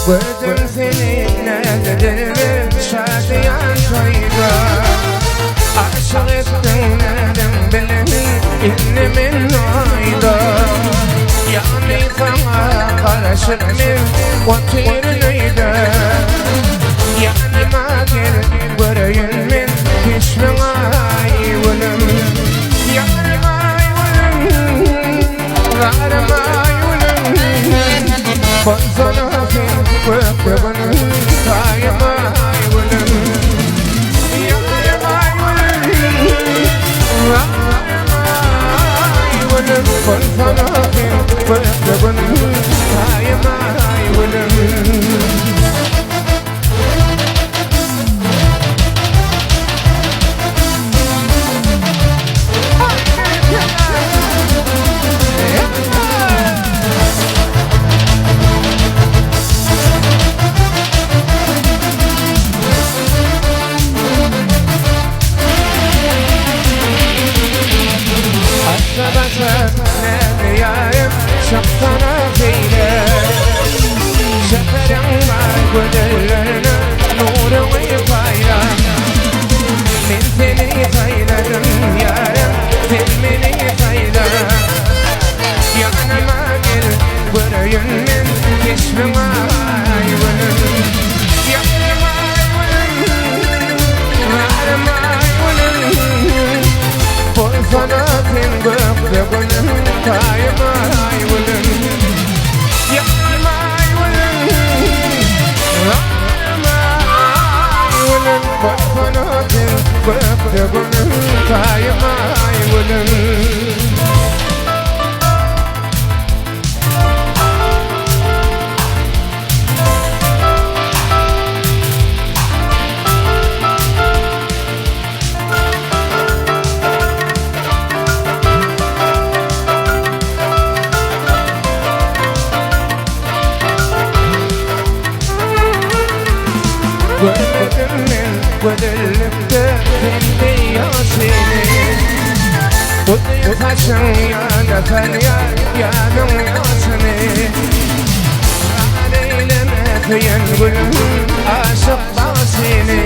وردن سنين نادر شاديان طيبة عشقت ندم بالمين إن من عيدا يعني فما قرش من وطير نيدا يعني ما قل ورين من كشف معاي ولم يعني ما يولم غار ما يولم فانصنا في وقبل تاي ما يولم يعني ما يولم غار ما يولم فانصنا في وقبل تاي ما يولم شخصنا فينا شفرا ما قدرنا نور وفايا من ثني فايدا يا ثمني فايدا يا أنا ما قل ورين من كشف ما يولن يا أنا ما يولن أنا ما يولن فرصنا تنقف قبل تاي ما وقبل تاي ما يولن ودلت بنتي ياسيني ودي فاشن يا نفن يا نم ياسني علي لما ينقل عاشق باسيني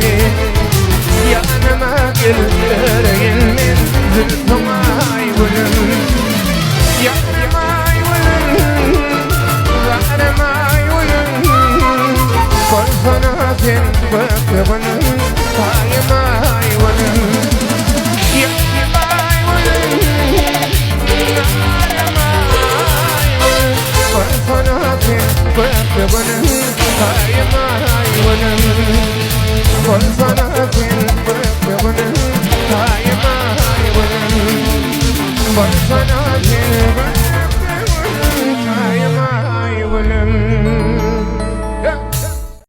يا أنا ما قل رين من ذلك ما يولن يا أنا ما يولن أنا ما يولن فرصنا في وقبل تاي ما يولن يا ما يولن أنا ما يولن فرصنا في وقبل تاي ما يولن فرصنا في وقبل تاي ما يولن فرصنا في وقبل تاي ما يولن